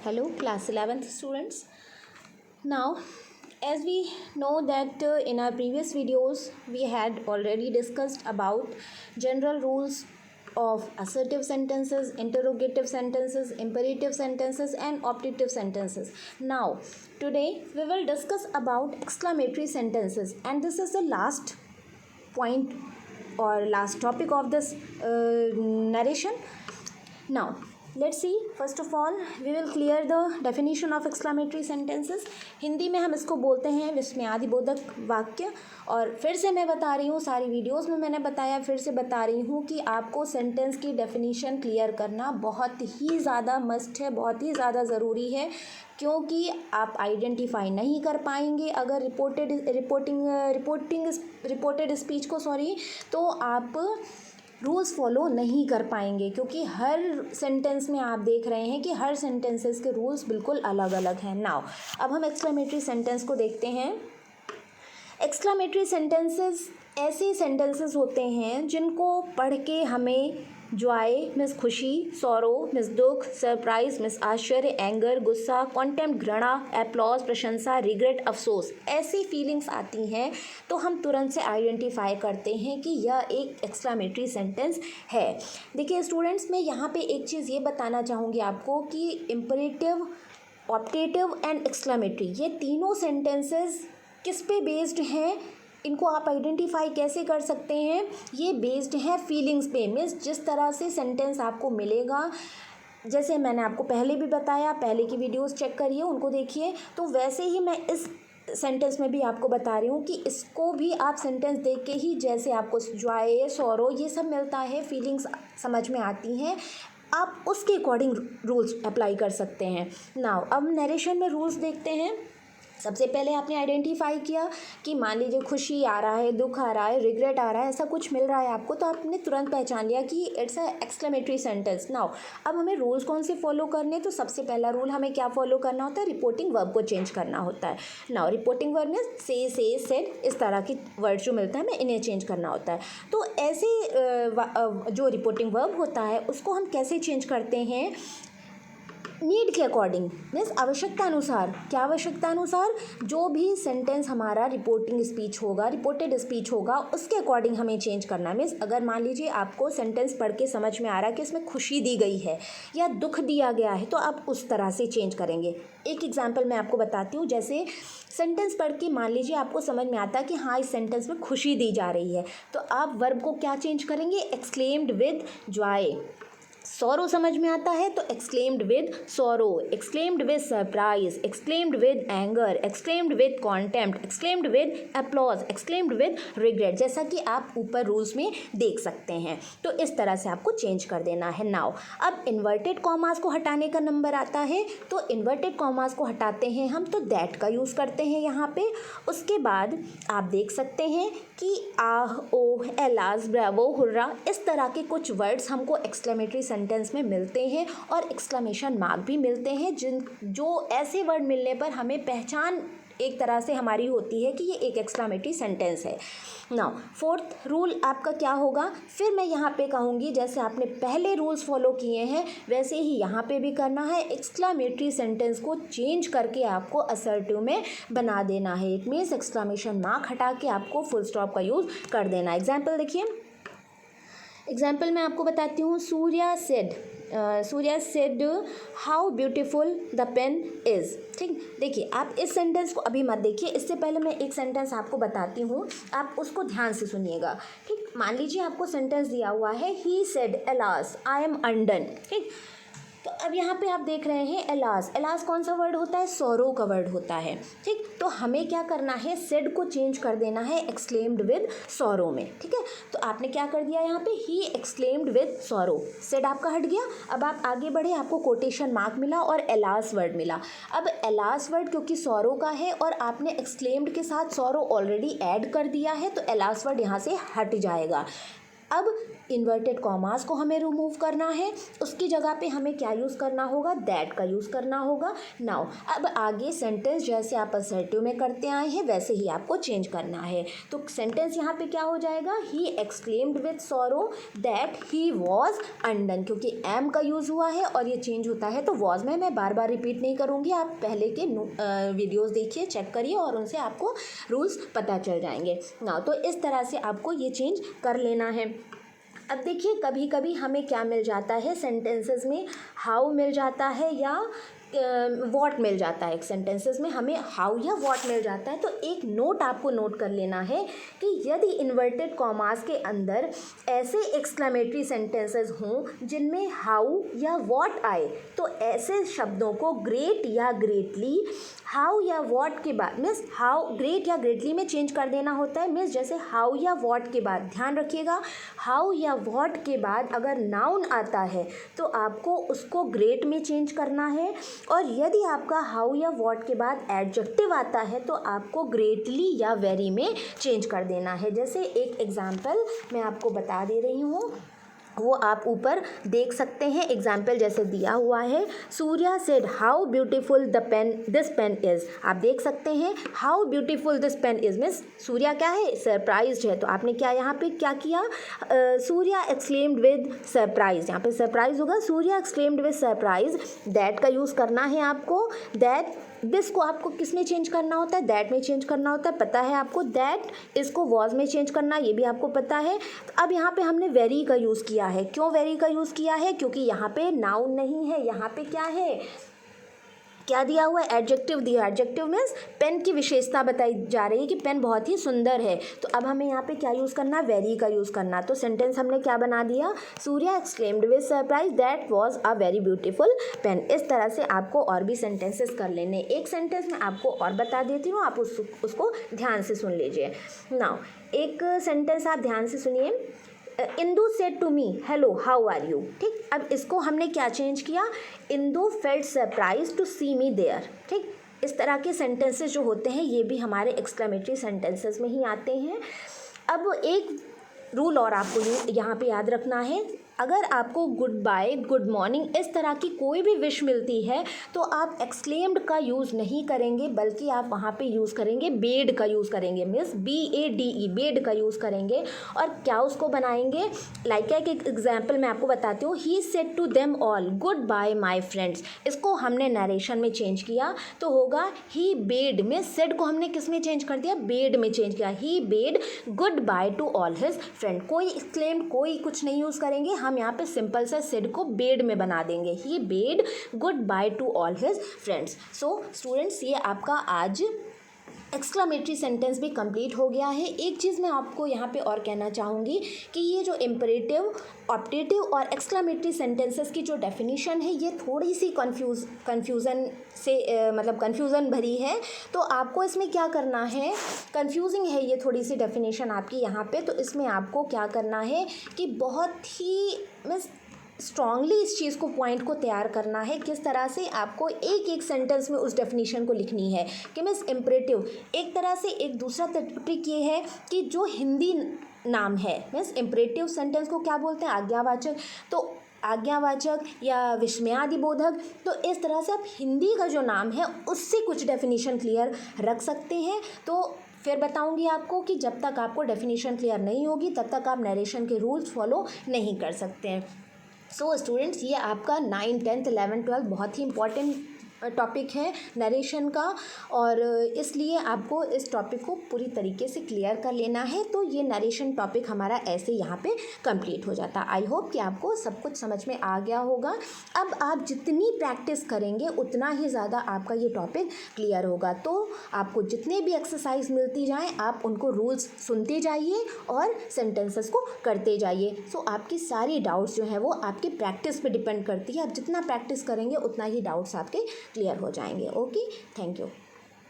Hello, class 11th students. Now, as we know that in our previous videos, we had already discussed about general rules of assertive sentences, interrogative sentences, imperative sentences, and optative sentences. Now, today we will discuss about exclamatory sentences, and this is the last point or last topic of this narration. Now, let's see. First of all, we will clear the definition of exclamatory sentences. Hindi में हम इसको बोलते हैं विस्मयादिबोधक वाक्य। और फिर से मैं बता रही हूँ, सारी वीडियोस में मैंने बताया, फिर से बता रही हूँ कि आपको सेंटेंस की डेफिनेशन क्लियर करना बहुत ही ज़्यादा मस्ट है, बहुत ही ज़्यादा ज़रूरी है, क्योंकि आप आइडेंटिफाई नहीं कर पाएंगे अगर रिपोर्टेड स्पीच को तो आप रूल्स फॉलो नहीं कर पाएंगे, क्योंकि हर सेंटेंस में आप देख रहे हैं कि हर सेंटेंसेस के रूल्स बिल्कुल अलग अलग हैं। नाउ अब हम एक्सक्लेमेटरी सेंटेंस को देखते हैं। एक्सक्लेमेटरी सेंटेंसेस ऐसे सेंटेंसेस होते हैं जिनको पढ़ के हमें जॉय मीन्स खुशी, सॉरो मीन्स दुख, सरप्राइज मीन्स आश्चर्य, एंगर गुस्सा, कॉन्टेम्प्ट घृणा, एप्लॉज प्रशंसा, रिग्रेट अफसोस, ऐसी फीलिंग्स आती हैं तो हम तुरंत से आइडेंटिफाई करते हैं कि यह एक एक्सक्लेमेटरी सेंटेंस है। देखिए स्टूडेंट्स, मैं यहाँ पे एक चीज़ ये बताना चाहूँगी आपको कि इम्परेटिव, ऑप्टेटिव एंड एक्सक्लेमेटरी ये तीनों सेंटेंसेस किस पे बेस्ड हैं, इनको आप आइडेंटिफाई कैसे कर सकते हैं। ये बेस्ड है फीलिंग्स पे, मीन्स जिस तरह से सेंटेंस आपको मिलेगा, जैसे मैंने आपको पहले भी बताया, पहले की वीडियोस चेक करिए, उनको देखिए, तो वैसे ही मैं इस सेंटेंस में भी आपको बता रही हूँ कि इसको भी आप सेंटेंस देख के ही, जैसे आपको जॉय, सॉरो ये सब मिलता है, फीलिंग्स समझ में आती हैं, आप उसके अकॉर्डिंग रूल्स अप्लाई कर सकते हैं। नाउ अब नरेशन में रूल्स देखते हैं। सबसे पहले आपने आइडेंटिफाई किया कि मान लीजिए खुशी आ रहा है, दुख आ रहा है, रिग्रेट आ रहा है, ऐसा कुछ मिल रहा है आपको, तो आपने तुरंत पहचान लिया कि it's a exclamatory sentence. Now अब हमें रूल्स कौन से फॉलो करने, तो सबसे पहला रूल हमें क्या फॉलो करना होता है, रिपोर्टिंग वर्ब को चेंज करना होता है। नाउ रिपोर्टिंग वर्ब में से, सेड, इस तरह के वर्ड जो मिलता है हमें इन्हें चेंज करना होता है। तो ऐसे जो रिपोर्टिंग वर्ब होता है उसको हम कैसे चेंज करते हैं, नीड के अकॉर्डिंग, मीन्स आवश्यकता अनुसार। क्या आवश्यकता अनुसार, जो भी सेंटेंस हमारा रिपोर्टिंग स्पीच होगा, रिपोर्टेड स्पीच होगा, उसके अकॉर्डिंग हमें चेंज करना है। मीन्स अगर मान लीजिए आपको सेंटेंस पढ़ के समझ में आ रहा है कि इसमें खुशी दी गई है या दुख दिया गया है, तो आप उस तरह से चेंज करेंगे। एक एग्जाम्पल मैं आपको बताती हूँ। जैसे सेंटेंस पढ़ के मान लीजिए आपको समझ में आता है कि हाँ इस सेंटेंस में खुशी दी जा रही है, तो आप वर्ब को क्या चेंज करेंगे, एक्सक्लेम्ड विद जॉय। सॉरो समझ में आता है तो exclaimed with sorrow, exclaimed with surprise, exclaimed with anger, exclaimed with contempt, exclaimed with applause, exclaimed with regret, जैसा कि आप ऊपर रूल्स में देख सकते हैं। तो इस तरह से आपको चेंज कर देना है। नाउ अब इन्वर्टेड कॉमास को हटाने का नंबर आता है, तो इन्वर्टेड कॉमास को हटाते हैं हम तो दैट का यूज़ करते हैं यहाँ पे। उसके बाद आप देख सकते हैं कि आह, ओह, एलाज, ब्रावो, हुर्रा, इस तरह के कुछ वर्ड्स हमको एक्सक्लेमेटरी सेंटेंस में मिलते हैं और एक्सक्लेमेशन मार्क भी मिलते हैं, जो ऐसे वर्ड मिलने पर हमें पहचान एक तरह से हमारी होती है कि ये एक एक्सक्लेमेटरी सेंटेंस है। नाउ फोर्थ रूल आपका क्या होगा, फिर मैं यहाँ पे कहूँगी जैसे आपने पहले रूल्स फॉलो किए हैं वैसे ही यहाँ पे भी करना है। एक्सक्लेमेटरी सेंटेंस को चेंज करके आपको असर्टिव में बना देना है। इट मीन्स एक्सक्लेमेशन मार्क हटा के आपको फुल स्टॉप का यूज़ कर देना। एग्जाम्पल देखिए, एग्जाम्पल मैं आपको बताती हूँ। Surya said how beautiful the pen is. ठीक, देखिए आप इस सेंटेंस को अभी मत देखिए, इससे पहले मैं एक सेंटेंस आपको बताती हूँ, आप उसको ध्यान से सुनिएगा। ठीक, मान लीजिए आपको सेंटेंस दिया हुआ है, he said alas I am undone. ठीक, तो अब यहाँ पे आप देख रहे हैं एलास, एलास कौन सा वर्ड होता है, सॉरो का वर्ड होता है। ठीक, तो हमें क्या करना है, सेड को चेंज कर देना है एक्सक्लेम्ड विद सॉरो में। ठीक है, तो आपने क्या कर दिया यहाँ पे, he exclaimed with sorrow, said आपका हट गया। अब आप आगे बढ़े, आपको कोटेशन मार्क मिला और एलास वर्ड मिला। अब एलास वर्ड क्योंकि सॉरो का है और आपने एक्सक्लेम्ड के साथ सॉरो ऑलरेडी ऐड कर दिया है, तो एलास वर्ड यहाँ से हट जाएगा। अब इन्वर्टेड कॉमास को हमें रिमूव करना है, उसकी जगह पे हमें क्या यूज़ करना होगा, दैट का यूज़ करना होगा। नाउ अब आगे सेंटेंस जैसे आप असर्टिव में करते आए हैं वैसे ही आपको चेंज करना है। तो सेंटेंस यहाँ पे क्या हो जाएगा, he exclaimed with sorrow that he was undone, क्योंकि एम का यूज़ हुआ है और ये चेंज होता है तो वॉज में मैं बार बार रिपीट नहीं करूँगी, आप पहले के वीडियोज़ देखिए, चेक करिए और उनसे आपको रूल्स पता चल जाएंगे ना। तो इस तरह से आपको ये चेंज कर लेना है। अब देखिए कभी कभी हमें क्या मिल जाता है सेंटेंसेस में, हाउ मिल जाता है या वॉट मिल जाता है। सेंटेंसेस में हमें हाउ या वॉट मिल जाता है, तो एक नोट आपको नोट कर लेना है कि यदि इन्वर्टेड कॉमास के अंदर ऐसे एक्सक्लेमेटरी सेंटेंसेस हों जिनमें हाउ या वॉट आए, तो ऐसे शब्दों को ग्रेट या ग्रेटली, हाउ या वॉट के बाद मीन्स हाउ, ग्रेट या ग्रेटली में चेंज कर देना होता है। मीन्स जैसे हाउ या वॉट के बाद, ध्यान रखिएगा, हाउ या वॉट के बाद अगर नाउन आता है तो आपको उसको ग्रेट में चेंज करना है, और यदि आपका हाउ या वॉट के बाद एडजेक्टिव आता है तो आपको ग्रेटली या वेरी में चेंज कर देना है। जैसे एक एग्जाम्पल मैं आपको बता दे रही हूँ, वो आप ऊपर देख सकते हैं। एग्जाम्पल जैसे दिया हुआ है, Surya said how beautiful this pen is. आप देख सकते हैं how beautiful this pen is means Surya क्या है, सरप्राइज्ड है। तो आपने क्या यहाँ पे क्या किया, सूर्या एक्सक्लेम्ड विद सरप्राइज, यहाँ पे सरप्राइज होगा, Surya exclaimed with surprise. That का यूज़ करना है आपको, दैट, दिस को आपको किस में चेंज करना होता है, दैट में चेंज करना होता है, पता है आपको। दैट, इसको वॉज में चेंज करना, ये भी आपको पता है। तो अब यहाँ पे हमने वेरी का यूज़ किया है। क्यों वेरी का यूज़ किया है, क्योंकि यहाँ पे नाउन नहीं है, यहाँ पे क्या है, क्या दिया हुआ है, एडजेक्टिव दिया। एडजेक्टिव मीन्स पेन की विशेषता बताई जा रही है कि पेन बहुत ही सुंदर है। तो अब हमें यहाँ पे क्या यूज़ करना है, वेरी का यूज़ करना। तो सेंटेंस हमने क्या बना दिया, Surya exclaimed with surprise that was a very beautiful pen. इस तरह से आपको और भी सेंटेंसेस कर लेने। एक सेंटेंस में आपको और बता देती हूँ, आप उसको ध्यान से सुन लीजिए। नाउ एक सेंटेंस आप ध्यान से सुनिए, Indu said to me hello how are you. ठीक, अब इसको हमने क्या चेंज किया, Indu felt surprise to see me there. ठीक, इस तरह के सेंटेंसेस जो होते हैं ये भी हमारे एक्सक्लेमेटरी सेंटेंसेस में ही आते हैं। अब एक रूल और आपको यहाँ पे याद रखना है, अगर आपको गुड बाय, गुड मॉर्निंग इस तरह की कोई भी विश मिलती है तो आप एक्सक्लेम्ड का यूज़ नहीं करेंगे, बल्कि आप वहाँ पे यूज़ करेंगे बेड का यूज़ करेंगे, मीन्स BADE, बेड का यूज़ करेंगे। और क्या उसको बनाएंगे, लाइक एक एग्जाम्पल मैं आपको बताती हूँ, he said to them all goodbye my friends. इसको हमने नरेशन में चेंज किया तो होगा ही बेड में, सेड को हमने किस में चेंज कर दिया, बेड में चेंज किया। He bade goodbye to all his friend. कोई एक्सक्लेम्ड कोई कुछ नहीं यूज़ करेंगे, हम यहाँ पे सिंपल से सेड को बेड में बना देंगे, he bade goodbye to all his friends. So students, ये आपका आज एक्सक्लेमेटरी सेंटेंस भी कंप्लीट हो गया है। एक चीज़ मैं आपको यहाँ पे और कहना चाहूँगी कि ये जो इम्परेटिव, ऑप्टेटिव और एक्सक्लेमेटरी सेंटेंसेस की जो डेफिनेशन है ये थोड़ी सी कन्फ्यूज़न से मतलब कन्फ्यूज़न भरी है। तो आपको इसमें क्या करना है, कन्फ्यूजिंग है ये थोड़ी सी डेफिनेशन आपकी यहाँ पे, तो इसमें आपको क्या करना है कि बहुत ही मीन्स स्ट्रांगली इस चीज़ को, पॉइंट को तैयार करना है, किस तरह से आपको एक एक सेंटेंस में उस डेफिनेशन को लिखनी है कि मीन्स इम्परेटिव। एक तरह से एक दूसरा ट्रिक ये है कि जो हिंदी नाम है, मीन्स इम्परेटिव सेंटेंस को क्या बोलते हैं, आज्ञावाचक, तो आज्ञावाचक या विस्मयादिबोधक। तो इस तरह से आप हिंदी का जो नाम है उससे कुछ डेफिनेशन क्लियर रख सकते हैं। तो फिर बताऊंगी आपको कि जब तक आपको डेफिनेशन क्लियर नहीं होगी तब तक आप नरेशन के रूल्स फॉलो नहीं कर सकते हैं। सो स्टूडेंट्स, ये आपका 9, 10, 11, 12 बहुत ही इंपॉर्टेंट टॉपिक है नरेशन का, और इसलिए आपको इस टॉपिक को पूरी तरीके से क्लियर कर लेना है। तो ये नरेशन टॉपिक हमारा ऐसे यहाँ पे कंप्लीट हो जाता है। आई होप कि आपको सब कुछ समझ में आ गया होगा। अब आप जितनी प्रैक्टिस करेंगे उतना ही ज़्यादा आपका ये टॉपिक क्लियर होगा। तो आपको जितने भी एक्सरसाइज मिलती जाएँ आप उनको रूल्स सुनते जाइए और सेंटेंसेस को करते जाइए। सो आपकी सारी डाउट्स जो हैं वो आपकी प्रैक्टिस पे डिपेंड करती है। आप जितना प्रैक्टिस करेंगे उतना ही डाउट्स आपके क्लियर हो जाएंगे। Okay, thank you.